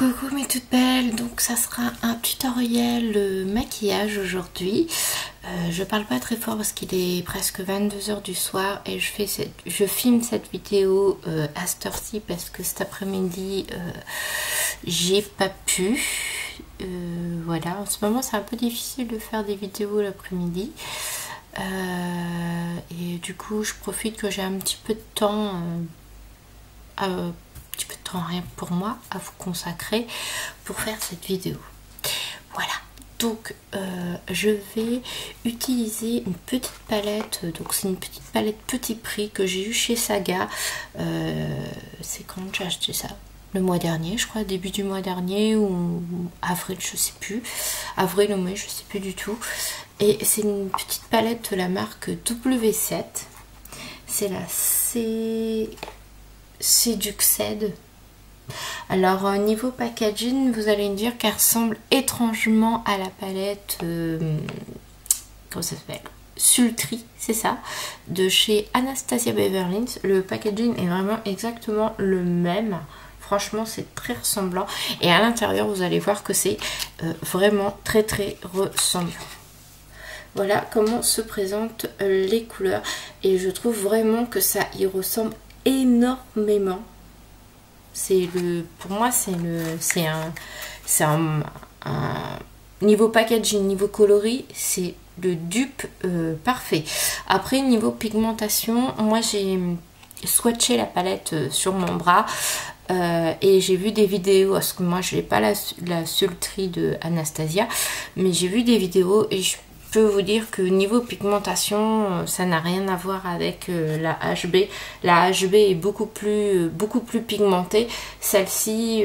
Coucou mes toutes belles, donc ça sera un tutoriel maquillage aujourd'hui. Je parle pas très fort parce qu'il est presque 22 h du soir et je filme cette vidéo à cette heure-ci parce que cet après-midi j'ai pas pu. Voilà, en ce moment c'est un peu difficile de faire des vidéos l'après-midi. Et du coup je profite que j'ai un petit peu de temps rien pour moi à vous consacrer pour faire cette vidéo. Voilà, donc je vais utiliser une petite palette, donc c'est une petite palette petit prix que j'ai eu chez Saga. C'est quand j'ai acheté ça? Le mois dernier, je crois, début du mois dernier ou avril, je sais plus, avril ou mai, je sais plus du tout. Et c'est une petite palette de la marque W7, c'est la Seduxed. Alors niveau packaging, vous allez me dire qu'elle ressemble étrangement à la palette comment ça s'appelle, Sultry, c'est ça, de chez Anastasia Beverly Hills. Le packaging est vraiment exactement le même. Franchement, c'est très ressemblant. Et à l'intérieur, vous allez voir que c'est vraiment très ressemblant. Voilà comment se présentent les couleurs. Et je trouve vraiment que ça y ressemble énormément. Pour moi c'est un niveau packaging, niveau coloris, c'est le dupe parfait. Après niveau pigmentation, moi j'ai swatché la palette sur mon bras et j'ai vu des vidéos, parce que moi je n'ai pas la Sultry de Anastasia, mais j'ai vu des vidéos et je peux vous dire que niveau pigmentation, ça n'a rien à voir avec la HB. La HB est beaucoup plus pigmentée. Celle-ci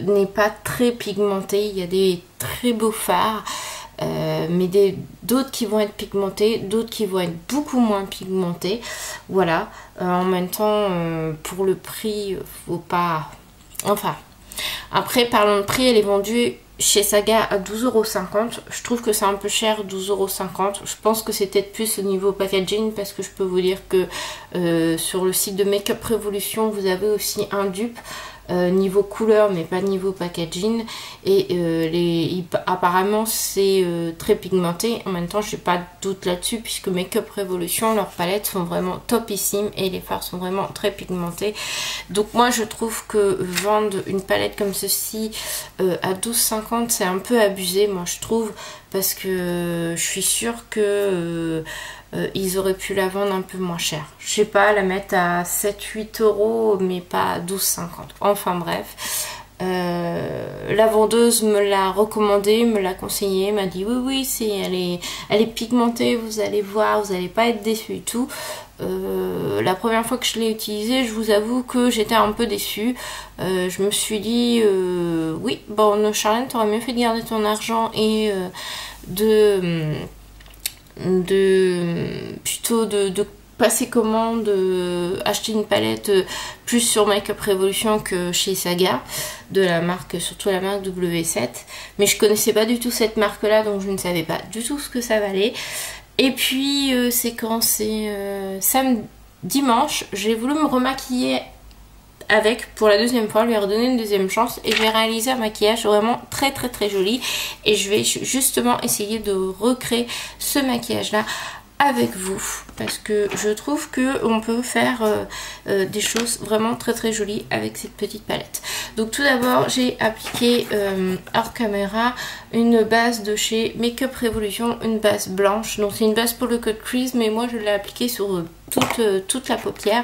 n'est pas très pigmentée. Il y a des très beaux fards, mais d'autres qui vont être pigmentés, d'autres qui vont être beaucoup moins pigmentés. Voilà. En même temps, pour le prix, faut pas... Enfin, après, parlons de prix, elle est vendue chez Saga à 12,50 €. Je trouve que c'est un peu cher, 12,50 €. Je pense que c'est peut-être plus au niveau packaging, parce que je peux vous dire que sur le site de Make Up Revolution, vous avez aussi un dupe niveau couleur, mais pas niveau packaging. Et apparemment, c'est très pigmenté. En même temps, je n'ai pas de doute là-dessus, puisque Make Up Revolution, leurs palettes sont vraiment topissimes et les fards sont vraiment très pigmentés. Donc moi, je trouve que vendre une palette comme ceci à 12,50 €, c'est un peu abusé, moi je trouve, parce que je suis sûre que ils auraient pu la vendre un peu moins cher. Je sais pas, la mettre à 7-8 €, mais pas à 12,50 €. Enfin bref. La vendeuse me l'a recommandé, me l'a conseillé, m'a dit oui, elle est pigmentée, vous allez voir, vous n'allez pas être déçus et tout. La première fois que je l'ai utilisée, je vous avoue que j'étais un peu déçue. Je me suis dit oui, bon Charlène, t'aurais mieux fait de garder ton argent et plutôt de passer commande, acheter une palette plus sur Make Up Revolution que chez Saga, de la marque, surtout la marque W7. Mais je connaissais pas du tout cette marque là, donc je ne savais pas du tout ce que ça valait. Et puis c'est quand c'est dimanche, j'ai voulu me remaquiller avec pour la deuxième fois, lui redonner une deuxième chance, et je vais réaliser un maquillage vraiment très joli. Et je vais justement essayer de recréer ce maquillage là avec vous, parce que je trouve que on peut faire des choses vraiment très jolies avec cette petite palette. Donc tout d'abord, j'ai appliqué hors caméra une base de chez Make Up Revolution, une base blanche. Donc c'est une base pour le cut crease, mais moi je l'ai appliquée sur toute la paupière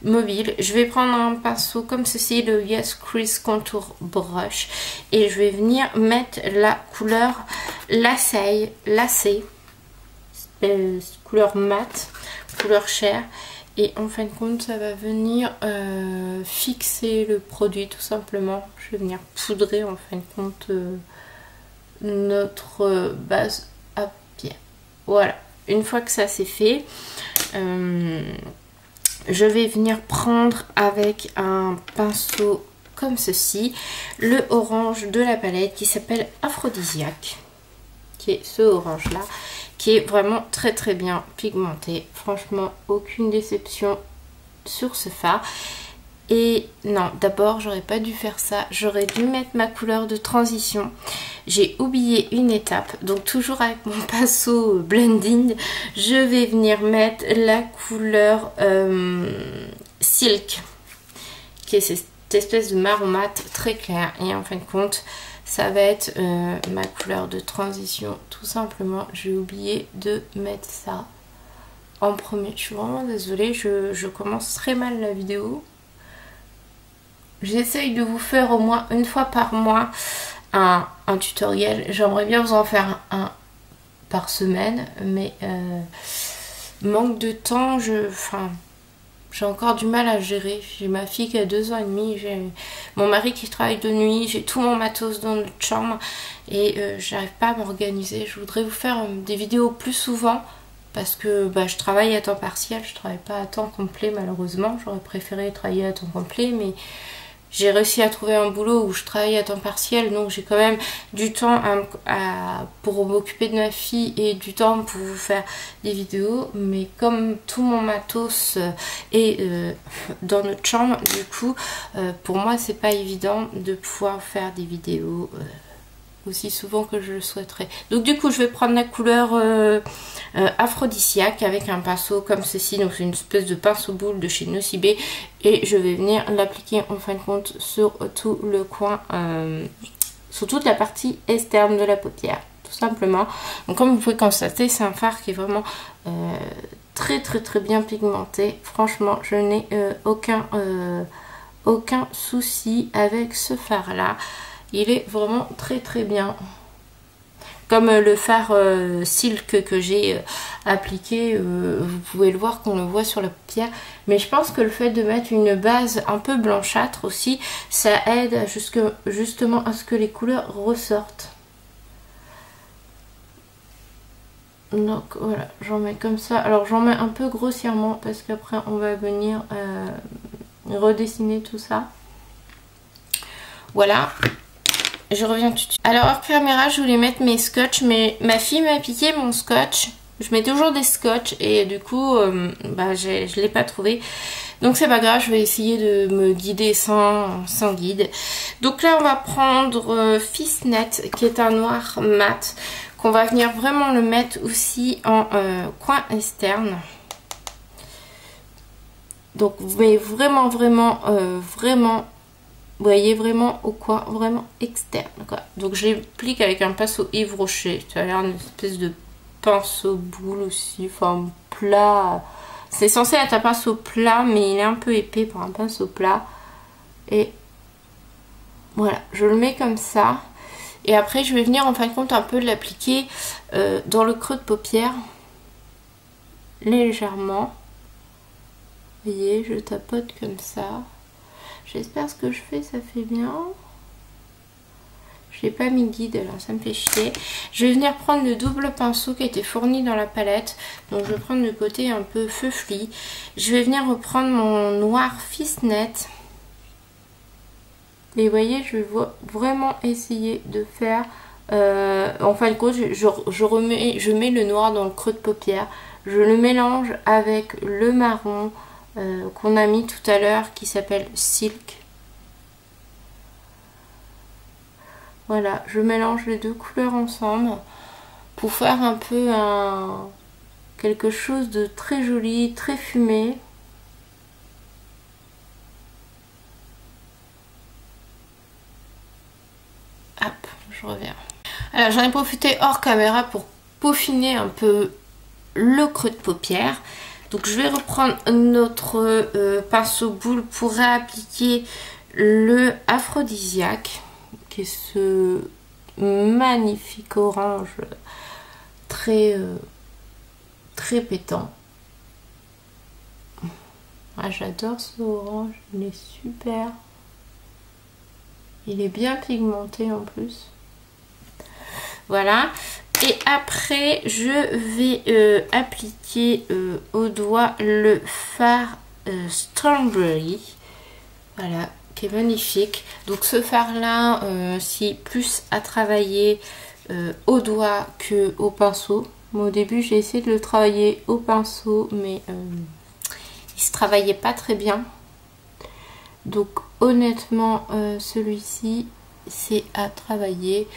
mobile. Je vais prendre un pinceau comme ceci, le Yes Crease Contour Brush, et je vais venir mettre la couleur lacée, couleur mat, couleur chair, et en fin de compte ça va venir fixer le produit tout simplement. Je vais venir poudrer en fin de compte notre base à paupières. Voilà, une fois que ça c'est fait, je vais venir prendre avec un pinceau comme ceci le orange de la palette qui s'appelle Aphrodisiaque, qui est ce orange là, qui est vraiment très bien pigmenté. Franchement, aucune déception sur ce fard. Et non, d'abord j'aurais pas dû faire ça, j'aurais dû mettre ma couleur de transition. J'ai oublié une étape, donc toujours avec mon pinceau blending, je vais venir mettre la couleur Silk, qui est cette espèce de marron mat très clair. Et en fin de compte, ça va être ma couleur de transition, tout simplement. J'ai oublié de mettre ça en premier. Je suis vraiment désolée, je commence très mal la vidéo. J'essaye de vous faire au moins une fois par mois un tutoriel. J'aimerais bien vous en faire un par semaine, mais manque de temps, j'ai encore du mal à gérer. J'ai ma fille qui a 2 ans et demi, j'ai mon mari qui travaille de nuit, j'ai tout mon matos dans notre chambre et j'arrive pas à m'organiser. Je voudrais vous faire des vidéos plus souvent parce que je travaille à temps partiel, je travaille pas à temps complet malheureusement. J'aurais préféré travailler à temps complet, mais j'ai réussi à trouver un boulot où je travaille à temps partiel, donc j'ai quand même du temps pour m'occuper de ma fille et du temps pour vous faire des vidéos. Mais comme tout mon matos est dans notre chambre, du coup, pour moi, c'est pas évident de pouvoir faire des vidéos aussi souvent que je le souhaiterais. Donc du coup, je vais prendre la couleur aphrodisiaque avec un pinceau comme ceci. Donc c'est une espèce de pinceau boule de chez Nocibé. Et je vais venir l'appliquer en fin de compte sur tout le coin, sur toute la partie externe de la paupière, tout simplement. Donc comme vous pouvez constater, c'est un fard qui est vraiment très bien pigmenté. Franchement, je n'ai aucun souci avec ce fard là. Il est vraiment très bien. Comme le fard Silk que j'ai appliqué, vous pouvez le voir qu'on le voit sur la paupière. Mais je pense que le fait de mettre une base un peu blanchâtre aussi, ça aide justement à ce que les couleurs ressortent. Donc voilà, j'en mets comme ça. Alors j'en mets un peu grossièrement parce qu'après on va venir redessiner tout ça. Voilà. Je reviens tout de suite. Alors hors caméra, je voulais mettre mes scotch, mais ma fille m'a piqué mon scotch. Je mets toujours des scotch et du coup, je l'ai pas trouvé. Donc c'est pas grave, je vais essayer de me guider sans guide. Donc là, on va prendre Fissnet, qui est un noir mat, qu'on va venir vraiment le mettre aussi en coin externe. Donc, mais vraiment, vous voyez vraiment au coin, vraiment externe quoi. Donc je l'applique avec un pinceau Yves Rocher. Ça a l'air une espèce de pinceau boule aussi, enfin plat. C'est censé être un pinceau plat, mais il est un peu épais pour un pinceau plat. Et voilà, je le mets comme ça. Et après je vais venir en fin de compte un peu l'appliquer dans le creux de paupière. Légèrement. Vous voyez, je tapote comme ça. J'espère ce que je fais, ça fait bien. Je n'ai pas mis guide, alors ça me fait chier. Je vais venir prendre le double pinceau qui a été fourni dans la palette. Donc je vais prendre le côté un peu feufli. Je vais venir reprendre mon noir Fissnet. Et vous voyez, je vais vraiment essayer de faire... en fin de compte, je mets le noir dans le creux de paupière. Je le mélange avec le marron qu'on a mis tout à l'heure qui s'appelle Silk. Voilà, je mélange les deux couleurs ensemble pour faire un peu quelque chose de très joli, très fumé. Hop, je reviens. Alors j'en ai profité hors caméra pour peaufiner un peu le creux de paupière. Donc je vais reprendre notre pinceau boule pour réappliquer le aphrodisiaque, qui est ce magnifique orange très pétant. Ah, j'adore ce orange, il est super. Il est bien pigmenté en plus. Voilà. Et après, je vais appliquer au doigt le fard Strawberry. Voilà, qui est magnifique. Donc ce fard-là, c'est plus à travailler au doigt que au pinceau. Moi, au début, j'ai essayé de le travailler au pinceau, mais il se travaillait pas très bien. Donc honnêtement, celui-ci, c'est à travailler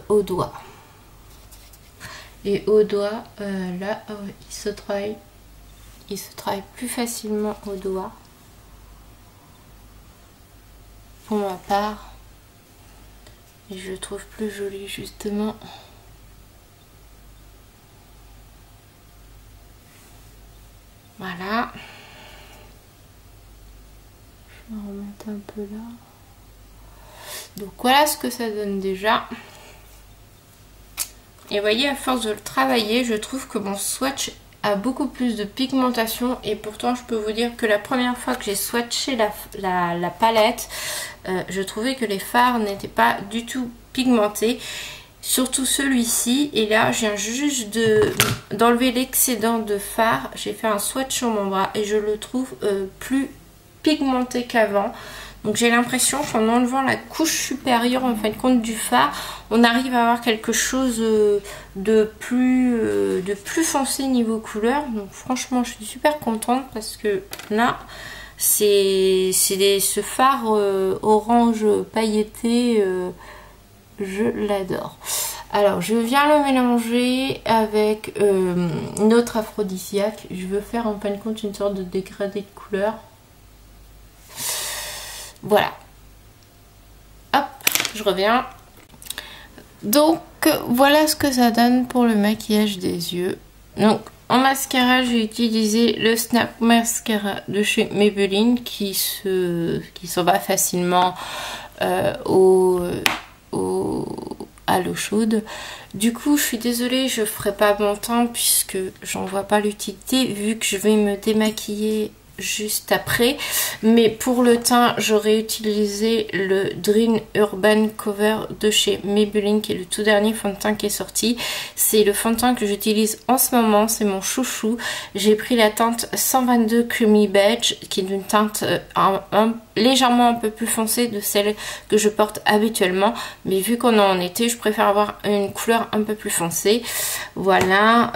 au doigt. Et au doigt, là, il se travaille plus facilement au doigt. Pour ma part. Et je le trouve plus joli justement. Voilà. Je vais en remettre un peu là. Donc voilà ce que ça donne déjà. Et vous voyez, à force de le travailler, je trouve que mon swatch a beaucoup plus de pigmentation. Et pourtant, je peux vous dire que la première fois que j'ai swatché la palette, je trouvais que les fards n'étaient pas du tout pigmentés. Surtout celui-ci. Et là, je viens juste d'enlever l'excédent de fard. J'ai fait un swatch sur mon bras et je le trouve plus pigmenté qu'avant. Donc j'ai l'impression qu'en enlevant la couche supérieure en fin de compte du fard, on arrive à avoir quelque chose de plus foncé niveau couleur. Donc franchement je suis super contente parce que là c'est ce fard orange pailleté, je l'adore. Alors je viens le mélanger avec notre aphrodisiaque. Je veux faire en fin de compte une sorte de dégradé de couleur. Voilà. Hop, je reviens. Donc, voilà ce que ça donne pour le maquillage des yeux. Donc, en mascara, j'ai utilisé le Snap Mascara de chez Maybelline qui s'en va facilement à l'eau chaude. Du coup, je suis désolée, je ferai pas mon teint puisque j'en vois pas l'utilité vu que je vais me démaquiller juste après, mais pour le teint j'aurais utilisé le Dream Urban Cover de chez Maybelline qui est le tout dernier fond de teint qui est sorti. C'est le fond de teint que j'utilise en ce moment, c'est mon chouchou. J'ai pris la teinte 122 Creamy Beige qui est une teinte légèrement un peu plus foncée de celle que je porte habituellement, mais vu qu'on est en été, je préfère avoir une couleur un peu plus foncée. Voilà.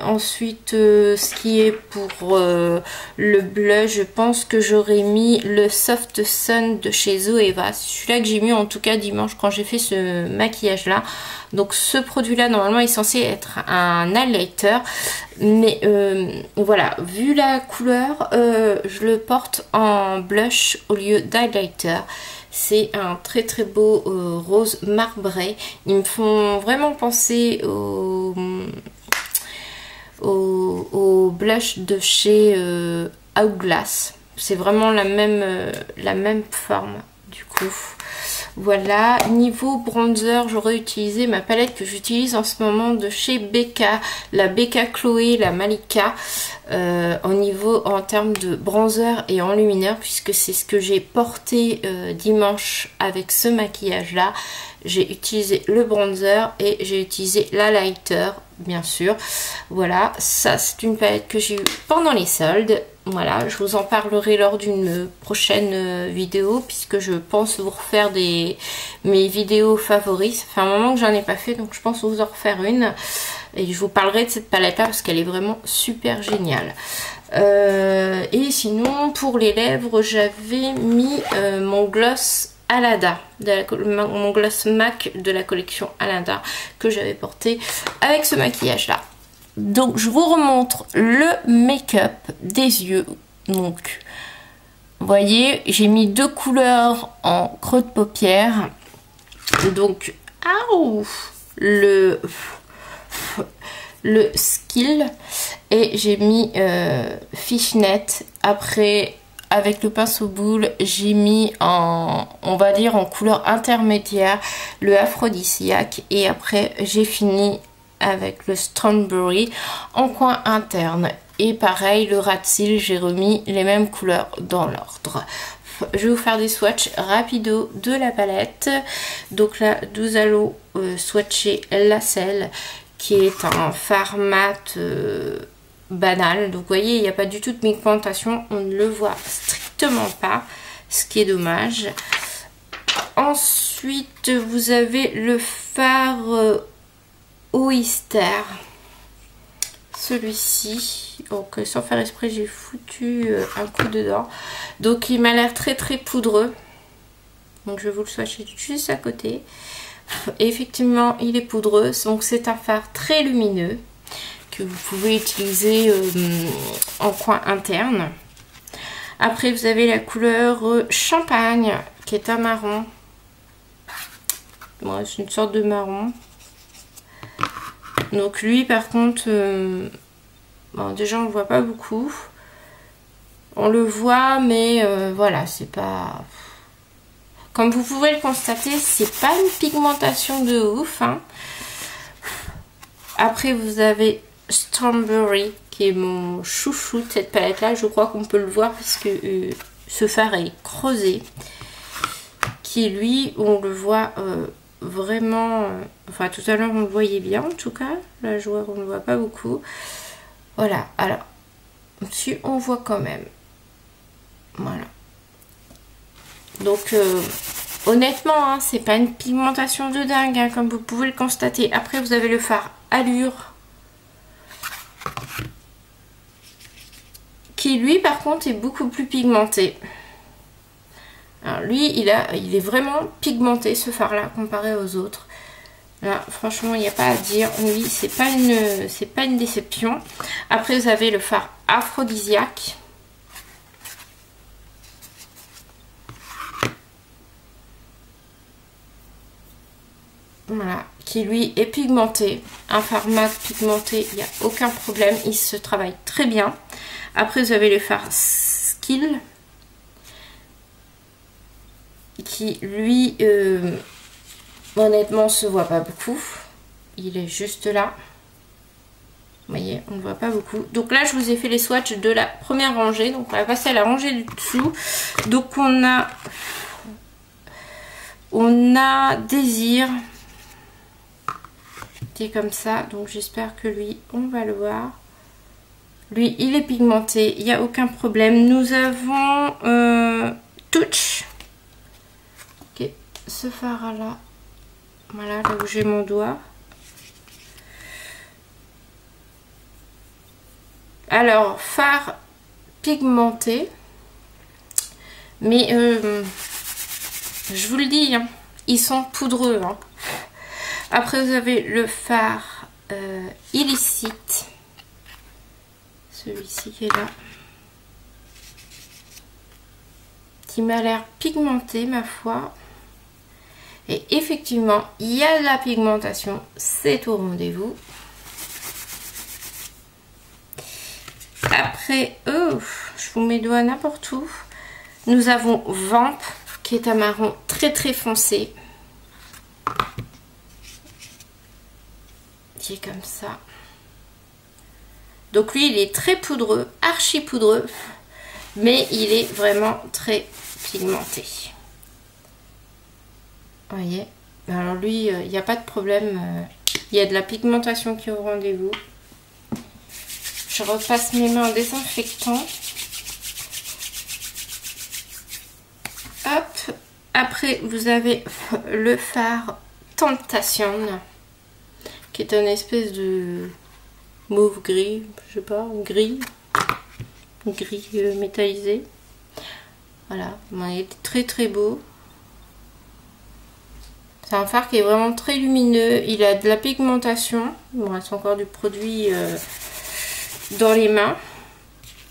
Ensuite, ce qui est pour le blush, je pense que j'aurais mis le Soft Sun de chez Zoeva. C'est celui-là que j'ai mis en tout cas dimanche quand j'ai fait ce maquillage là. Donc ce produit là normalement est censé être un highlighter, mais voilà, vu la couleur, je le porte en blush au lieu d'highlighter. C'est un très très beau rose marbré. Ils me font vraiment penser au blush de chez Hourglass. C'est vraiment la même forme du coup. Voilà, niveau bronzer, j'aurais utilisé ma palette que j'utilise en ce moment de chez Becca, la Becca Chloé, la Malika, en termes de bronzer et enlumineur, puisque c'est ce que j'ai porté dimanche avec ce maquillage là. J'ai utilisé le bronzer et j'ai utilisé l'highlighter, bien sûr. Voilà, ça c'est une palette que j'ai eue pendant les soldes. Voilà, je vous en parlerai lors d'une prochaine vidéo puisque je pense vous refaire mes vidéos favoris. Ça fait un moment que j'en ai pas fait, donc je pense vous en refaire une. Et je vous parlerai de cette palette là parce qu'elle est vraiment super géniale. Et sinon, pour les lèvres, j'avais mis mon gloss Alada, mon gloss MAC de la collection Alada que j'avais porté avec ce maquillage là. Donc je vous remontre le make-up des yeux. Donc vous voyez, j'ai mis deux couleurs en creux de paupière. Donc le Skill et j'ai mis Fishnet. Après avec le pinceau boule j'ai mis on va dire en couleur intermédiaire le Aphrodisiaque et après j'ai fini avec le Strawberry en coin interne. Et pareil, le rat de cils, j'ai remis les mêmes couleurs dans l'ordre. Je vais vous faire des swatchs rapido de la palette. Donc là, nous allons swatcher la Cell, qui est un fard mat banal. Donc vous voyez, il n'y a pas du tout de pigmentation. On ne le voit strictement pas, ce qui est dommage. Ensuite, vous avez le fard Oyster, celui-ci. Donc sans faire exprès, j'ai foutu un coup dedans. Donc il m'a l'air très très poudreux. Donc je vais vous le swatcher juste à côté. Et effectivement, il est poudreux. Donc c'est un fard très lumineux que vous pouvez utiliser en coin interne. Après, vous avez la couleur champagne qui est un marron. Ouais, c'est une sorte de marron. Donc lui, par contre, bon, déjà on le voit pas beaucoup. On le voit, mais voilà, c'est pas... Comme vous pouvez le constater, c'est pas une pigmentation de ouf, hein. Après, vous avez Strawberry, qui est mon chouchou de cette palette là. Je crois qu'on peut le voir puisque ce fard est creusé, qui lui, on le voit vraiment, enfin tout à l'heure on le voyait bien en tout cas, là je vois qu'on ne le voit pas beaucoup. Voilà, alors dessus on voit quand même, voilà. Donc honnêtement, hein, c'est pas une pigmentation de dingue, hein, comme vous pouvez le constater. Après vous avez le fard Allure, qui lui par contre est beaucoup plus pigmenté. Alors lui il est vraiment pigmenté ce fard là comparé aux autres. Là franchement il n'y a pas à dire, lui c'est pas une déception. Après vous avez le fard Aphrodisiaque. Voilà, qui lui est pigmenté. Un fard mat pigmenté, il n'y a aucun problème, il se travaille très bien. Après vous avez le fard Skill, qui lui honnêtement se voit pas beaucoup. Il est juste là. Vous voyez, on ne voit pas beaucoup. Donc là, je vous ai fait les swatchs de la première rangée. Donc on va passer à la rangée du dessous. Donc on a Désir, qui est comme ça. Donc j'espère que lui, on va le voir. Lui, il est pigmenté, il n'y a aucun problème. Nous avons Touch. Ok, ce fard là. Voilà, là où j'ai mon doigt. Alors, fard pigmenté. Mais, je vous le dis, hein, ils sont poudreux. Hein. Après, vous avez le fard Illicite. Celui-ci qui est là. Qui m'a l'air pigmenté, ma foi. Et effectivement, il y a de la pigmentation. C'est au rendez-vous. Après, oh, je vous mets les doigts n'importe où. Nous avons Vamp, qui est un marron très très foncé. Qui est comme ça. Donc lui, il est très poudreux, archi poudreux. Mais il est vraiment très pigmenté. Vous voyez. Alors lui, il n'y a pas de problème. Il y a de la pigmentation qui est au rendez-vous. Je repasse mes mains en désinfectant. Hop. Après, vous avez le fard Temptation, qui est une espèce de mauve gris, je sais pas, gris métallisé. Voilà, il est très très beau. C'est un fard qui est vraiment très lumineux. Il a de la pigmentation. Il me reste encore du produit dans les mains.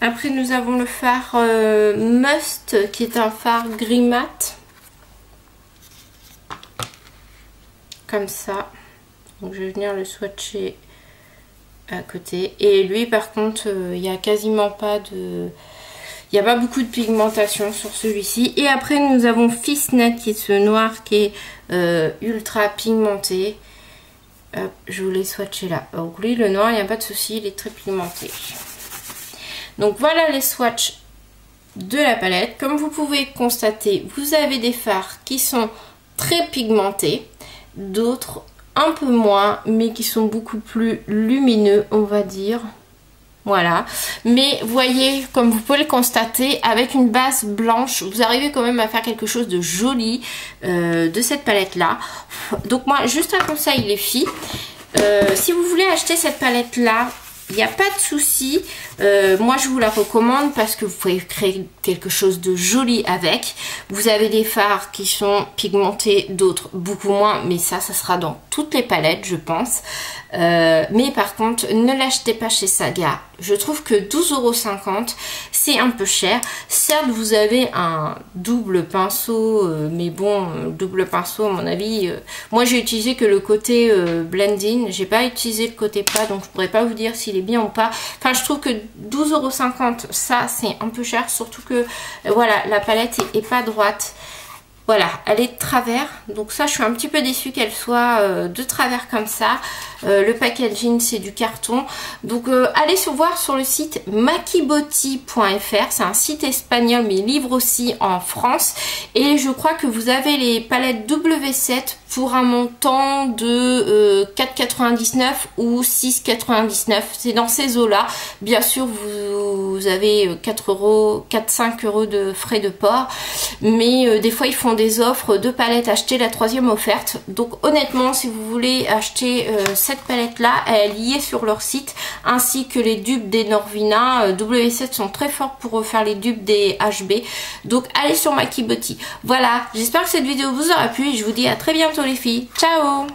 Après nous avons le fard Must, qui est un fard gris mat. Comme ça. Donc je vais venir le swatcher à côté. Et lui par contre, il n'y a quasiment pas de... Il n'y a pas beaucoup de pigmentation sur celui-ci. Et après nous avons Fissnet, qui est ce noir qui est ultra pigmenté. Hop, je vous l'ai swatché là. Donc lui le noir, il n'y a pas de souci, il est très pigmenté. Donc voilà les swatchs de la palette. Comme vous pouvez constater, vous avez des fards qui sont très pigmentés, d'autres un peu moins, mais qui sont beaucoup plus lumineux, on va dire. Voilà, mais voyez, comme vous pouvez le constater, avec une base blanche, vous arrivez quand même à faire quelque chose de joli de cette palette là. Donc moi, juste un conseil les filles, si vous voulez acheter cette palette là, il n'y a pas de souci. Moi, je vous la recommande parce que vous pouvez créer quelque chose de joli avec. Vous avez des fards qui sont pigmentés, d'autres beaucoup moins. Mais ça sera dans toutes les palettes, je pense. Mais par contre, ne l'achetez pas chez Saga. Je trouve que 12,50 €, c'est un peu cher. Certes, vous avez un double pinceau. Mais bon, double pinceau, à mon avis. Moi, j'ai utilisé que le côté blending. J'ai pas utilisé le côté plat. Donc, je pourrais pas vous dire s'il est bien ou pas. Enfin, je trouve que 12,50 €, ça, c'est un peu cher. Surtout que, voilà, la palette est pas droite. Voilà, elle est de travers, donc ça je suis un petit peu déçue qu'elle soit de travers comme ça. Le packaging c'est du carton, donc allez voir sur le site makiboti.fr, c'est un site espagnol mais il livre aussi en France. Et je crois que vous avez les palettes W7 pour un montant de 4,99 € ou 6,99 €, c'est dans ces eaux là. Bien sûr vous avez 4-5 € de frais de port, mais des fois ils font des offres de palettes achetées la 3e offerte. Donc honnêtement, si vous voulez acheter cette palette là, elle y est sur leur site, ainsi que les dupes des Norvina. W7 sont très forts pour faire les dupes des HB, donc allez sur Makiboti. Voilà, j'espère que cette vidéo vous aura plu et je vous dis à très bientôt les filles. Ciao!